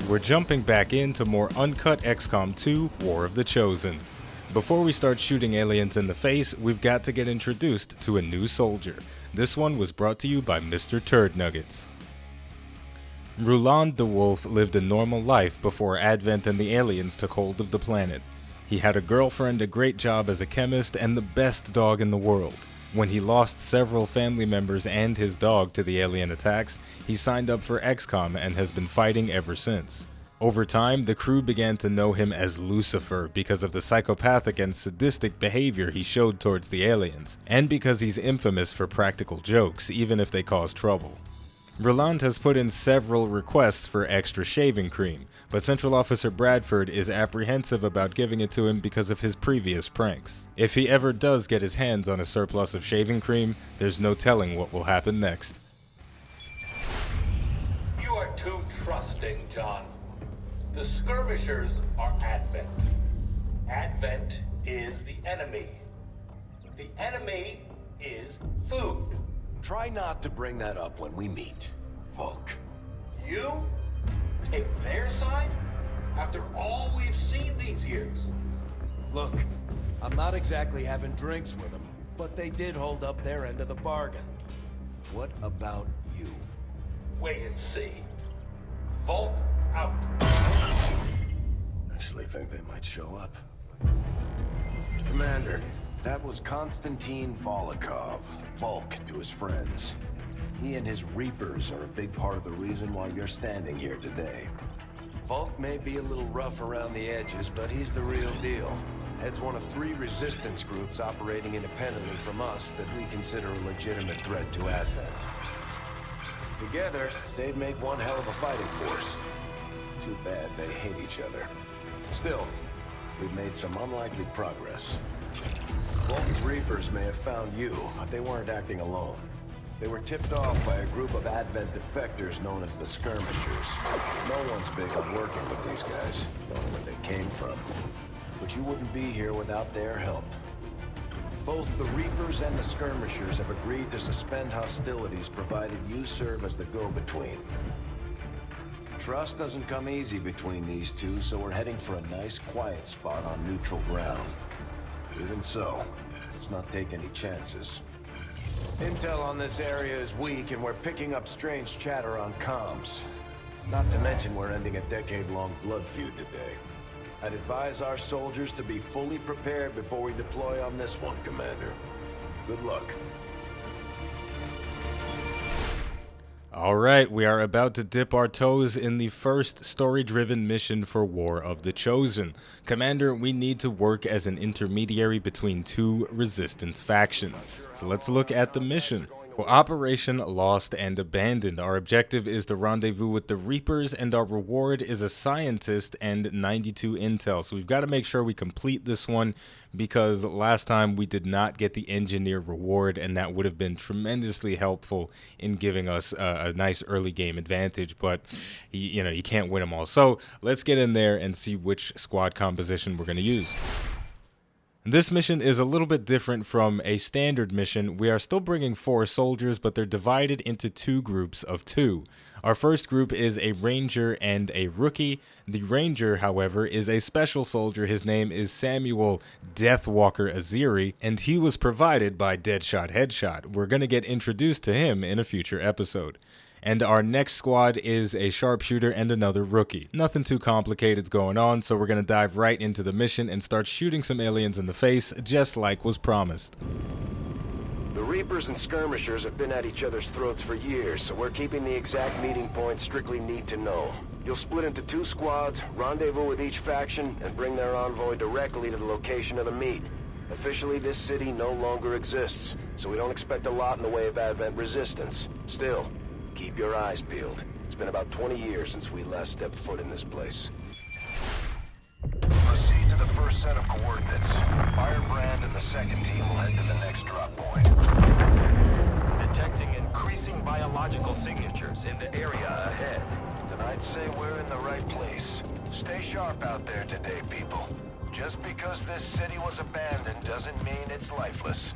We're jumping back into more uncut XCOM 2 War of the Chosen. Before we start shooting aliens in the face, we've got to get introduced to a new soldier. This one was brought to you by Mr. Turd Nuggets. Roland the Wolf lived a normal life before Advent and the aliens took hold of the planet. He had a girlfriend, a great job as a chemist, and the best dog in the world. When he lost several family members and his dog to the alien attacks, he signed up for Xcom and has been fighting ever since. Over time, the crew began to know him as Lucifer because of the psychopathic and sadistic behavior he showed towards the aliens, and because he's infamous for practical jokes, even if they cause trouble. Roland has put in several requests for extra shaving cream, but Central Officer Bradford is apprehensive about giving it to him because of his previous pranks. If he ever does get his hands on a surplus of shaving cream, there's no telling what will happen next. You are too trusting, John. The skirmishers are Advent. Advent is the enemy. The enemy is food. Try not to bring that up when we meet, Volk. You take their side after all we've seen these years? Look, I'm not exactly having drinks with them, but they did hold up their end of the bargain. What about you? Wait and see. Volk out. Actually think they might show up. Commander, that was Konstantin Volokov, Volk to his friends. He and his Reapers are a big part of the reason why you're standing here today. Volk may be a little rough around the edges, but he's the real deal. Heads one of 3 resistance groups operating independently from us that we consider a legitimate threat to Advent. Together, they'd make one hell of a fighting force. Too bad they hate each other. Still, we've made some unlikely progress. Volk's Reapers may have found you, but they weren't acting alone. They were tipped off by a group of Advent defectors known as the Skirmishers. No one's big on working with these guys, knowing where they came from. But you wouldn't be here without their help. Both the Reapers and the Skirmishers have agreed to suspend hostilities provided you serve as the go-between. Trust doesn't come easy between these two, so we're heading for a nice, quiet spot on neutral ground. Even so, let's not take any chances. Intel on this area is weak, and we're picking up strange chatter on comms. Not to mention we're ending a decade-long blood feud today. I'd advise our soldiers to be fully prepared before we deploy on this one, Commander. Good luck. Alright, we are about to dip our toes in the first story-driven mission for War of the Chosen. Commander, we need to work as an intermediary between 2 resistance factions. So let's look at the mission. Operation Lost and Abandoned. Our objective is to rendezvous with the Reapers, and our reward is a scientist and 92 intel. So we've got to make sure we complete this one, because last time we did not get the engineer reward, and that would have been tremendously helpful in giving us a nice early game advantage, but you can't win them all. So let's get in there and see which squad composition we're going to use. This mission is a little bit different from a standard mission. We are still bringing 4 soldiers, but they're divided into 2 groups of 2. Our first group is a ranger and a rookie. The ranger, however, is a special soldier. His name is Samuel Deathwalker Aziri, and he was provided by Deadshot Headshot. We're going to get introduced to him in a future episode. And our next squad is a sharpshooter and another rookie. Nothing too complicated going on, so we're going to dive right into the mission and start shooting some aliens in the face, just like was promised. The Reapers and Skirmishers have been at each other's throats for years, so we're keeping the exact meeting point strictly need to know. You'll split into 2 squads, rendezvous with each faction, and bring their envoy directly to the location of the meet. Officially, this city no longer exists, so we don't expect a lot in the way of Advent resistance. Still, keep your eyes peeled. It's been about 20 years since we last stepped foot in this place. Proceed to the first set of coordinates. Firebrand and the second team will head to the next drop point. Detecting increasing biological signatures in the area ahead. Then I'd say we're in the right place. Stay sharp out there today, people. Just because this city was abandoned doesn't mean it's lifeless.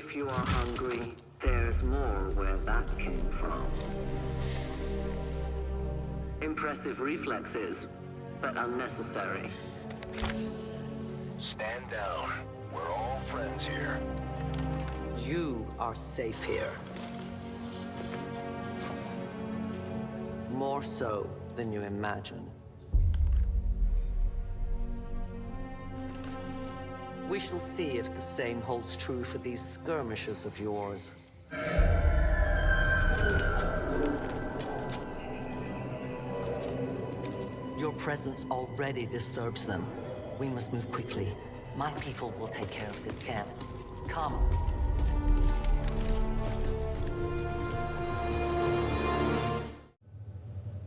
If you are hungry, there's more where that came from. Impressive reflexes, but unnecessary. Stand down. We're all friends here. You are safe here. More so than you imagine. We shall see if the same holds true for these skirmishers of yours. Your presence already disturbs them. We must move quickly. My people will take care of this camp. Come.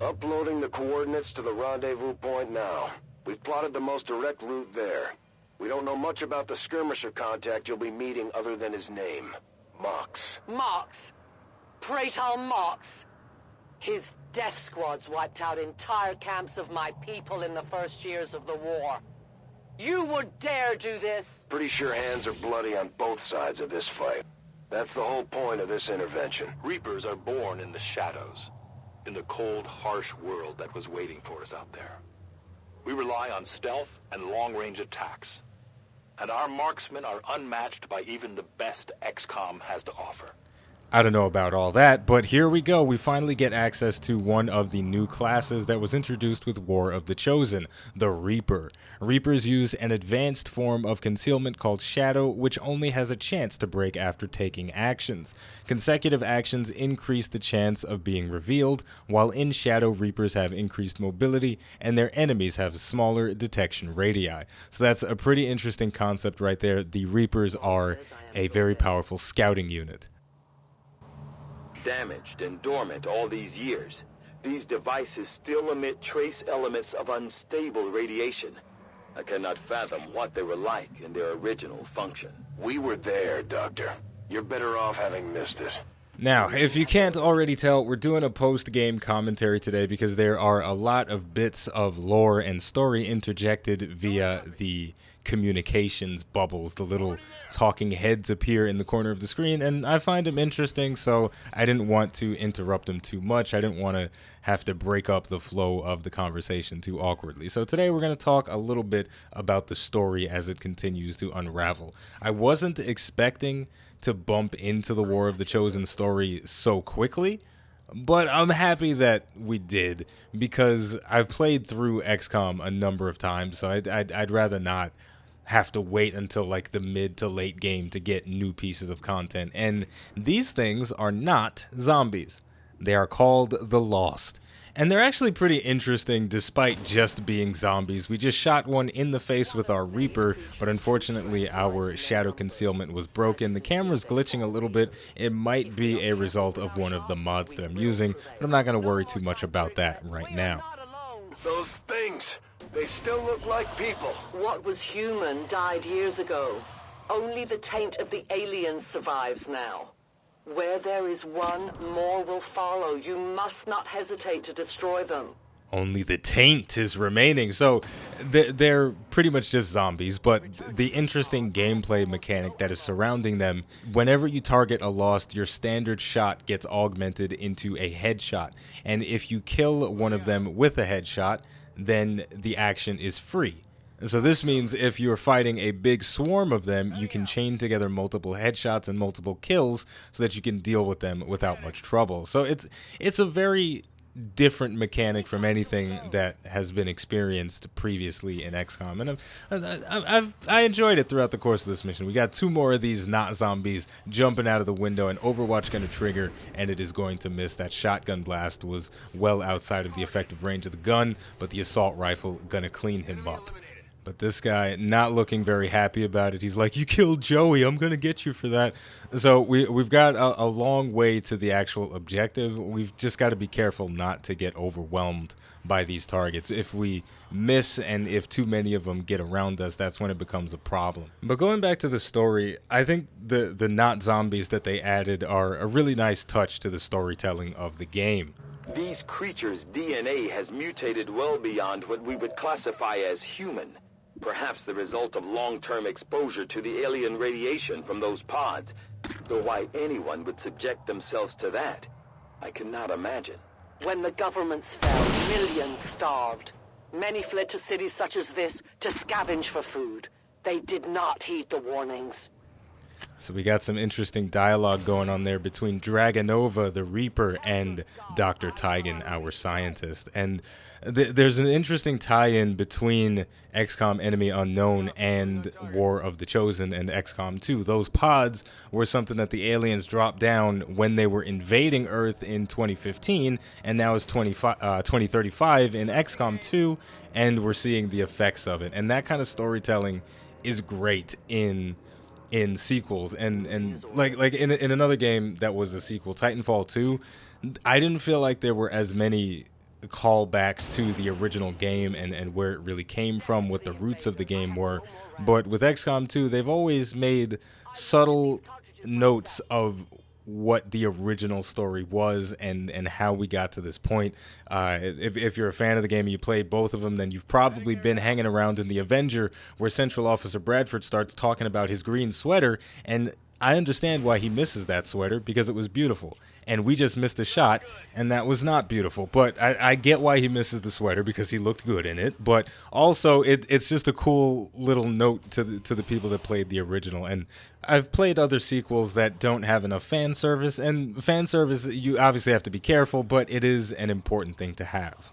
Uploading the coordinates to the rendezvous point now. We've plotted the most direct route there. We don't know much about the skirmisher contact you'll be meeting other than his name. Mox. Mox? Praetor Mox? His death squads wiped out entire camps of my people in the first years of the war. You would dare do this? Pretty sure hands are bloody on both sides of this fight. That's the whole point of this intervention. Reapers are born in the shadows, in the cold, harsh world that was waiting for us out there. We rely on stealth and long-range attacks, and our marksmen are unmatched by even the best Xcom has to offer. I don't know about all that, but here we go. We finally get access to one of the new classes that was introduced with War of the Chosen, the Reaper. Reapers use an advanced form of concealment called Shadow, which only has a chance to break after taking actions. Consecutive actions increase the chance of being revealed, while in Shadow, Reapers have increased mobility, and their enemies have smaller detection radii. So that's a pretty interesting concept right there. The Reapers are a very powerful scouting unit. Damaged and dormant all these years, these devices still emit trace elements of unstable radiation. I cannot fathom what they were like in their original function. We were there, Doctor. You're better off having missed it. Now, if you can't already tell, we're doing a post-game commentary today because there are a lot of bits of lore and story interjected via the communications bubbles. The little talking heads appear in the corner of the screen, and I find them interesting, so I didn't want to interrupt them too much. I didn't want to have to break up the flow of the conversation too awkwardly. So today we're going to talk a little bit about the story as it continues to unravel. I wasn't expecting to bump into the War of the Chosen story so quickly, but I'm happy that we did, because I've played through XCOM a number of times, so I'd rather not have to wait until like the mid to late game to get new pieces of content. And these things are not zombies. They are called the Lost. And they're actually pretty interesting despite just being zombies. We just shot one in the face with our Reaper, but unfortunately our shadow concealment was broken. The camera's glitching a little bit. It might be a result of one of the mods that I'm using, but I'm not going to worry too much about that right now. Those things, they still look like people. What was human died years ago. Only the taint of the aliens survives now. Where there is one, more will follow. You must not hesitate to destroy them. Only the taint is remaining. So they're pretty much just zombies, but the interesting gameplay mechanic that is surrounding them, whenever you target a Lost, your standard shot gets augmented into a headshot. And if you kill one of them with a headshot, then the action is free. So this means if you're fighting a big swarm of them, you can chain together multiple headshots and multiple kills so that you can deal with them without much trouble. So it's a very different mechanic from anything that has been experienced previously in XCOM, and I enjoyed it throughout the course of this mission. We got 2 more of these not zombies jumping out of the window, and Overwatch going to trigger, and it is going to miss. That shotgun blast was well outside of the effective range of the gun, but the assault rifle going to clean him up. But this guy not looking very happy about it. He's like, "You killed Joey, I'm going to get you for that." So we've got a long way to the actual objective. We've just got to be careful not to get overwhelmed by these targets. If we miss and if too many of them get around us, that's when it becomes a problem. But going back to the story, I think the not zombies that they added are a really nice touch to the storytelling of the game. These creatures' DNA has mutated well beyond what we would classify as human. Perhaps the result of long-term exposure to the alien radiation from those pods. Though why anyone would subject themselves to that, I cannot imagine. When the governments fell, millions starved. Many fled to cities such as this to scavenge for food. They did not heed the warnings. So we got some interesting dialogue going on there between Dragonova, the Reaper, and Dr. Tygan, our scientist. And there's an interesting tie-in between XCOM Enemy Unknown and War of the Chosen and XCOM 2. Those pods were something that the aliens dropped down when they were invading Earth in 2015, and now it's 2035 in XCOM 2, and we're seeing the effects of it. And that kind of storytelling is great in sequels, and like in another game that was a sequel, Titanfall 2, I didn't feel like there were as many callbacks to the original game and where it really came from, what the roots of the game were. But with XCOM 2, they've always made subtle notes of what the original story was and how we got to this point. If you're a fan of the game and you played both of them, then you've probably been hanging around in the Avenger, where Central Officer Bradford starts talking about his green sweater, and I understand why he misses that sweater, because it was beautiful. And we just missed a shot, and that was not beautiful. But I get why he misses the sweater, because he looked good in it. But also, it's just a cool little note to the people that played the original. And I've played other sequels that don't have enough fan service. And fan service, you obviously have to be careful, but it is an important thing to have.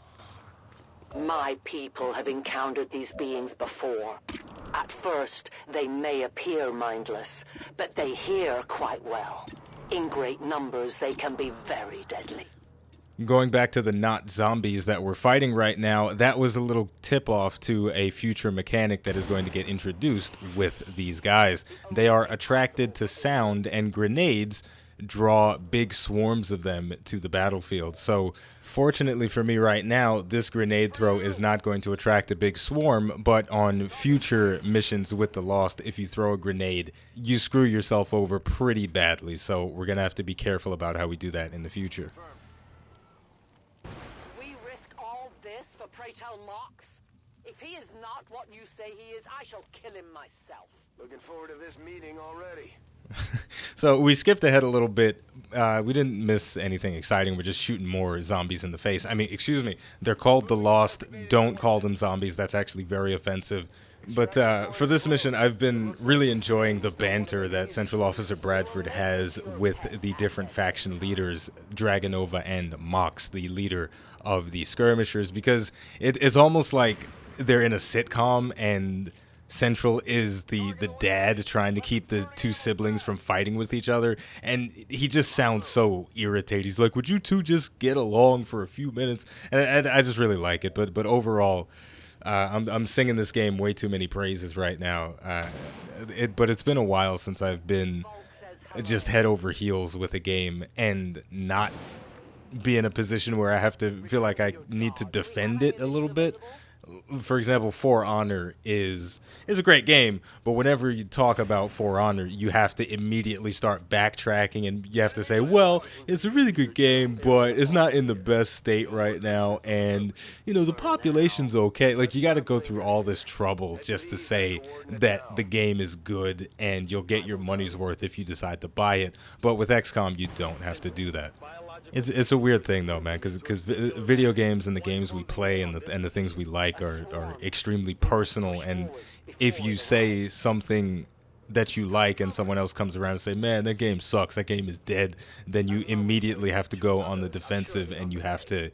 My people have encountered these beings before. At first, they may appear mindless, but they hear quite well. In great numbers, they can be very deadly. Going back to the not zombies that we're fighting right now, that was a little tip-off to a future mechanic that is going to get introduced with these guys. They are attracted to sound, and grenades draw big swarms of them to the battlefield. So fortunately for me right now, this grenade throw is not going to attract a big swarm, but on future missions with the Lost, if you throw a grenade, you screw yourself over pretty badly. So we're going to have to be careful about how we do that in the future. We risk all this for pray tell Mox? If he is not what you say he is, I shall kill him myself. Looking forward to this meeting already. So we skipped ahead a little bit. We didn't miss anything exciting. We're just shooting more zombies in the face. I mean, excuse me. They're called the Lost. Don't call them zombies. That's actually very offensive. But for this mission, I've been really enjoying the banter that Central Officer Bradford has with the different faction leaders, Dragonova and Mox, the leader of the skirmishers, because it's almost like they're in a sitcom and Central is the dad trying to keep the two siblings from fighting with each other, and he just sounds so irritated. He's like, would you two just get along for a few minutes? And I just really like it. But overall, I'm singing this game way too many praises right now. But it's been a while since I've been just head over heels with a game and not be in a position where I have to feel like I need to defend it a little bit. For example, For Honor is a great game, but whenever you talk about For Honor, you have to immediately start backtracking, and you have to say, well, it's a really good game, but it's not in the best state right now, and, you know, the population's okay. Like, you got to go through all this trouble just to say that the game is good, and you'll get your money's worth if you decide to buy it. But with XCOM, you don't have to do that. It's a weird thing though, man, because video games and the games we play and the things we like are extremely personal, and if you say something that you like and someone else comes around and say, man, that game sucks, that game is dead, then you immediately have to go on the defensive, and you have to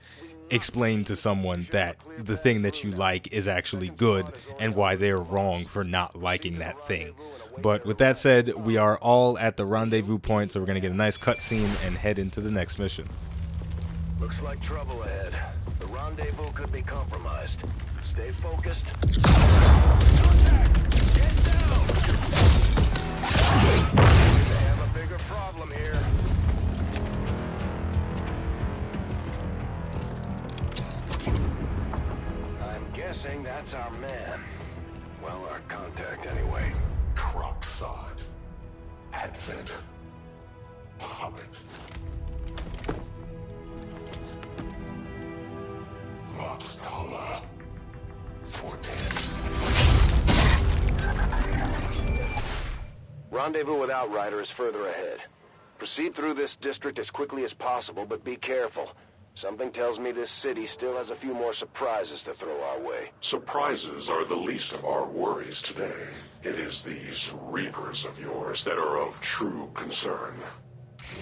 explain to someone that the thing that you like is actually good and why they're wrong for not liking that thing. But with that said, we are all at the rendezvous point, so we're going to get a nice cutscene and head into the next mission. Looks like trouble ahead. The rendezvous could be compromised. Stay focused. Contact! Get down! They have a bigger problem here. I'm guessing that's our man. Well, our contact anyway. Crocksod. Advent. Hobbit. Lost Holla. Rendezvous with Outrider is further ahead. Proceed through this district as quickly as possible, but be careful. Something tells me this city still has a few more surprises to throw our way. Surprises are the least of our worries today. It is these Reapers of yours that are of true concern.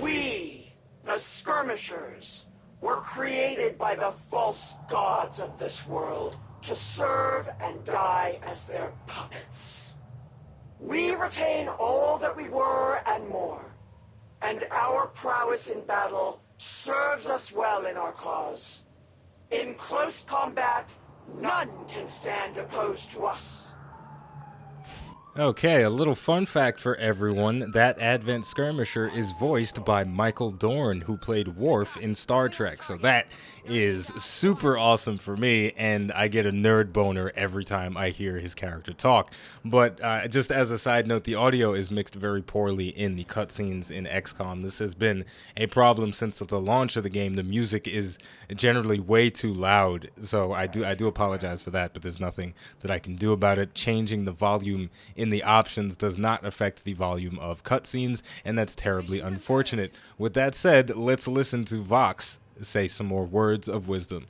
We, the Skirmishers, were created by the false gods of this world to serve and die as their puppets. We retain all that we were and more, and our prowess in battle serves us well in our cause. In close combat, none can stand opposed to us. Okay, a little fun fact for everyone, that Advent Skirmisher is voiced by Michael Dorn, who played Worf in Star Trek, so that is super awesome for me, and I get a nerd boner every time I hear his character talk. But just as a side note, the audio is mixed very poorly in the cutscenes in XCOM. This has been a problem since the launch of the game. The music is generally way too loud, so I do apologize for that, but there's nothing that I can do about it. Changing the volume in the options does not affect the volume of cutscenes, and that's terribly unfortunate. With that said, let's listen to Vox say some more words of wisdom.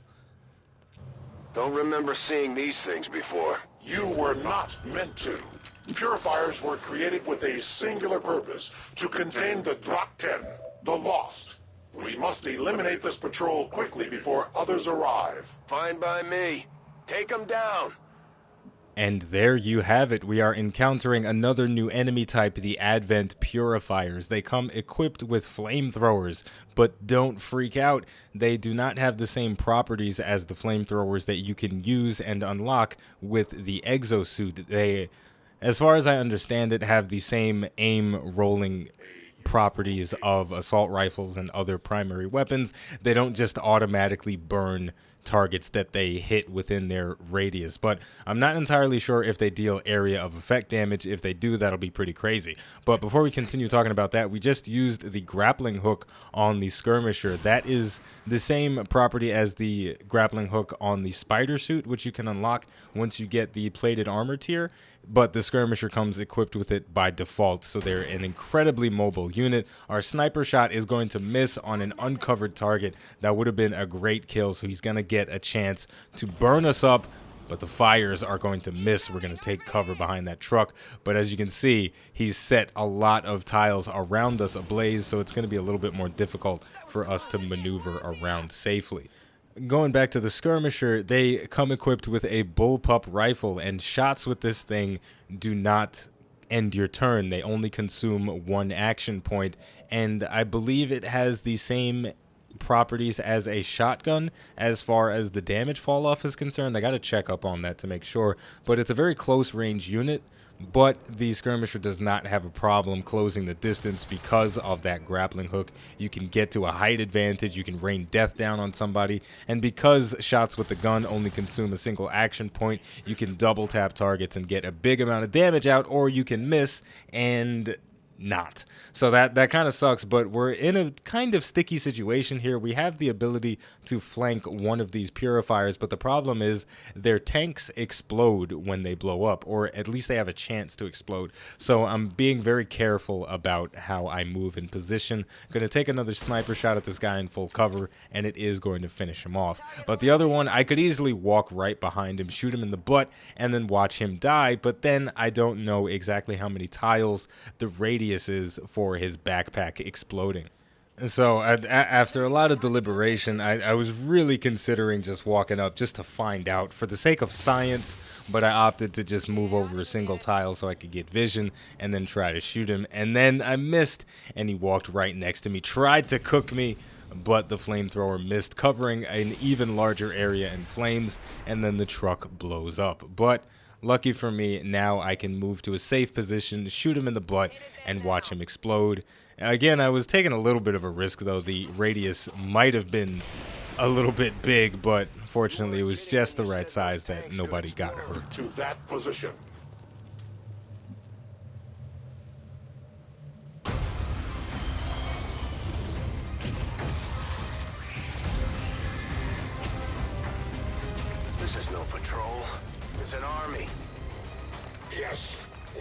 Don't remember seeing these things before. You were not meant to. Purifiers were created with a singular purpose, to contain the THEAXEMOD, the Lost. We must eliminate this patrol quickly before others arrive. Fine by me. Take them down. And there you have it. We are encountering another new enemy type, the Advent Purifiers. They come equipped with flamethrowers, but don't freak out. They do not have the same properties as the flamethrowers that you can use and unlock with the exosuit. They, as far as I understand it, have the same aim rolling properties of assault rifles and other primary weapons. They don't just automatically burn targets that they hit within their radius, but I'm not entirely sure if they deal area of effect damage. If they do, that'll be pretty crazy. But before we continue talking about that, we just used the grappling hook on the Skirmisher. That is the same property as the grappling hook on the spider suit, which you can unlock once you get the plated armor tier, but the Skirmisher comes equipped with it by default, so they're an incredibly mobile unit. Our sniper shot is going to miss on an uncovered target. That would have been a great kill, so he's going to get a chance to burn us up, but the fires are going to miss. We're going to take cover behind that truck, but as you can see, he's set a lot of tiles around us ablaze, so it's going to be a little bit more difficult for us to maneuver around safely. Going back to the Skirmisher, they come equipped with a bullpup rifle, and shots with this thing do not end your turn. They only consume one action point, and I believe it has the same properties as a shotgun as far as the damage fall off is concerned. I got to check up on that to make sure, but it's a very close range unit. But the Skirmisher does not have a problem closing the distance because of that grappling hook. You can get to a height advantage, you can rain death down on somebody, and because shots with the gun only consume a single action point, you can double tap targets and get a big amount of damage out, or you can miss and not. So that kind of sucks, but we're in a kind of sticky situation here. We have the ability to flank one of these purifiers, but the problem is their tanks explode when they blow up, or at least they have a chance to explode. So I'm being very careful about how I move in position. I'm going to take another sniper shot at this guy in full cover, and it is going to finish him off. But the other one, I could easily walk right behind him, shoot him in the butt, and then watch him die, but then I don't know exactly how many tiles the radius is for his backpack exploding. So after a lot of deliberation, I was really considering just walking up just to find out for the sake of science, but I opted to just move over a single tile so I could get vision and then try to shoot him, and then I missed, and he walked right next to me, tried to cook me, but the flamethrower missed, covering an even larger area in flames, and then the truck blows up. But lucky for me, now I can move to a safe position, shoot him in the butt, and watch him explode. Again, I was taking a little bit of a risk, though. The radius might have been a little bit big, but fortunately it was just the right size that nobody got hurt. To that position. This is no patrol. It's an army. Yes,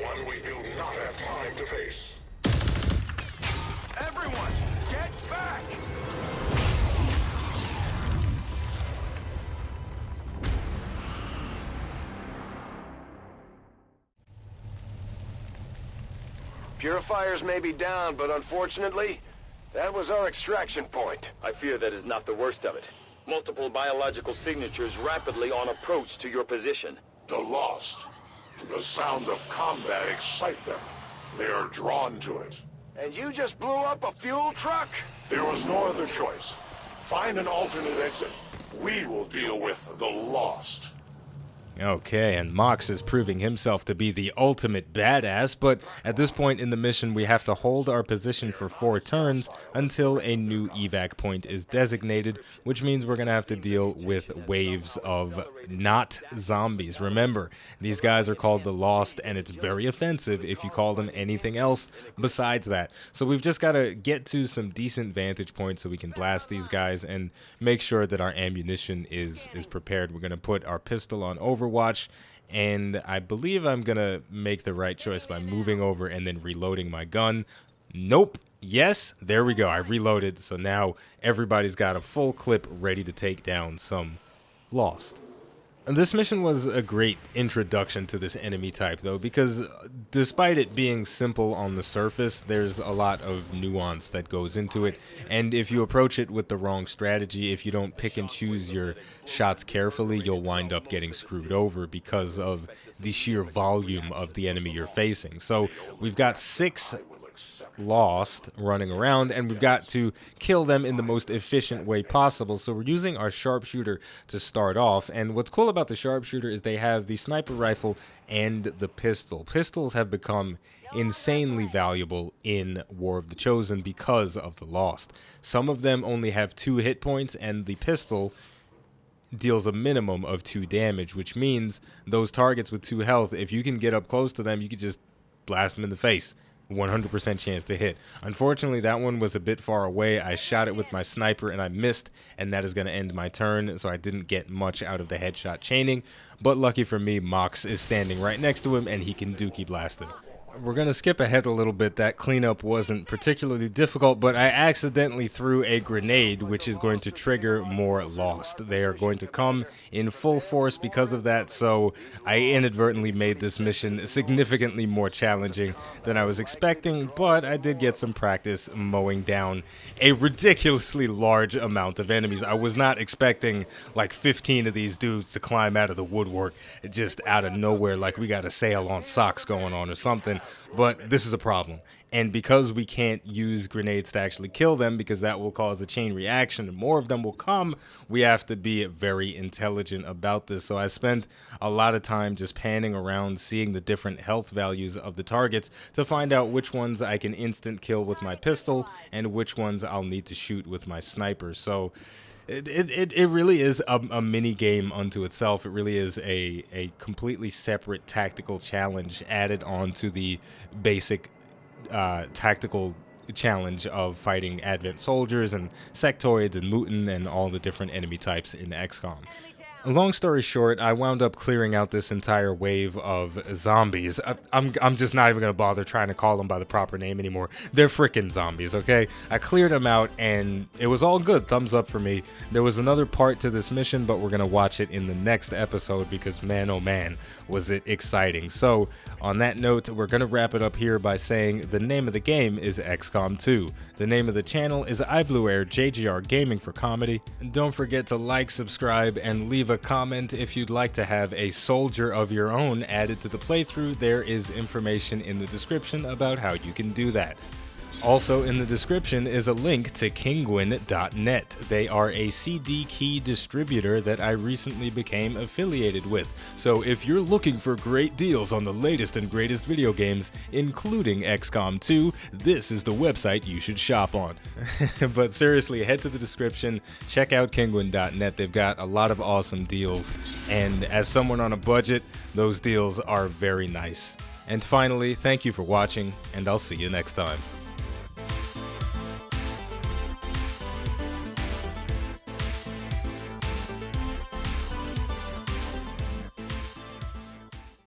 One we do not have time to face. Everyone, get back! Purifiers may be down, but unfortunately, that was our extraction point. I fear that is not the worst of it. Multiple biological signatures rapidly on approach to your position. The Lost. The sound of combat excites them. They are drawn to it. And you just blew up a fuel truck? There was no other choice. Find an alternate exit. We will deal with the Lost. Okay, and Mox is proving himself to be the ultimate badass, but at this point in the mission we have to hold our position for 4 turns until a new evac point is designated, which means we're going to have to deal with waves of not zombies. Remember, these guys are called the Lost, and it's very offensive if you call them anything else besides that. So we've just got to get to some decent vantage points so we can blast these guys and make sure that our ammunition is prepared. We're going to put our pistol on Overwatch, and I believe I'm gonna make the right choice by moving over and then reloading my gun. Nope. Yes, there we go. I reloaded, so now everybody's got a full clip ready to take down some Lost. This mission was a great introduction to this enemy type, though, because despite it being simple on the surface, there's a lot of nuance that goes into it, and if you approach it with the wrong strategy, if you don't pick and choose your shots carefully, you'll wind up getting screwed over because of the sheer volume of the enemy you're facing. So we've got 6 Lost running around, and we've got to kill them in the most efficient way possible. So we're using our sharpshooter to start off, and what's cool about the sharpshooter is they have the sniper rifle and the pistol. Pistols have become insanely valuable in War of the Chosen because of the Lost. Some of them only have 2 hit points, and the pistol deals a minimum of 2 damage, which means those targets with 2 health, if you can get up close to them, you can just blast them in the face. 100% chance to hit. Unfortunately, that one was a bit far away. I shot it with my sniper and I missed, and that is going to end my turn, so I didn't get much out of the headshot chaining. But lucky for me, Mox is standing right next to him and he can dookie blast him. We're going to skip ahead a little bit. That cleanup wasn't particularly difficult, but I accidentally threw a grenade, which is going to trigger more Lost. They are going to come in full force because of that, so I inadvertently made this mission significantly more challenging than I was expecting, but I did get some practice mowing down a ridiculously large amount of enemies. I was not expecting like 15 of these dudes to climb out of the woodwork just out of nowhere like we got a sale on socks going on or something. But this is a problem, and because we can't use grenades to actually kill them because that will cause a chain reaction and more of them will come, we have to be very intelligent about this. So I spent a lot of time just panning around, seeing the different health values of the targets to find out which ones I can instant kill with my pistol and which ones I'll need to shoot with my sniper. So it really is a mini game unto itself. It really is a completely separate tactical challenge added on to the basic tactical challenge of fighting Advent soldiers and sectoids and mutant and all the different enemy types in XCOM. Long story short, I wound up clearing out this entire wave of zombies. I'm just not even going to bother trying to call them by the proper name anymore. They're frickin' zombies, okay? I cleared them out, and it was all good. Thumbs up for me. There was another part to this mission, but we're going to watch it in the next episode because, man, oh man, was it exciting. So, on that note, we're going to wrap it up here by saying the name of the game is XCOM 2. The name of the channel is iBluairJgR Gaming for Comedy. And don't forget to like, subscribe, and leave a comment if you'd like to have a soldier of your own added to the playthrough. There is information in the description about how you can do that. Also in the description is a link to Kinguin.net. They are a CD key distributor that I recently became affiliated with. So if you're looking for great deals on the latest and greatest video games, including XCOM 2, this is the website you should shop on. But seriously, head to the description, check out Kinguin.net. They've got a lot of awesome deals, and as someone on a budget, those deals are very nice. And finally, thank you for watching, and I'll see you next time.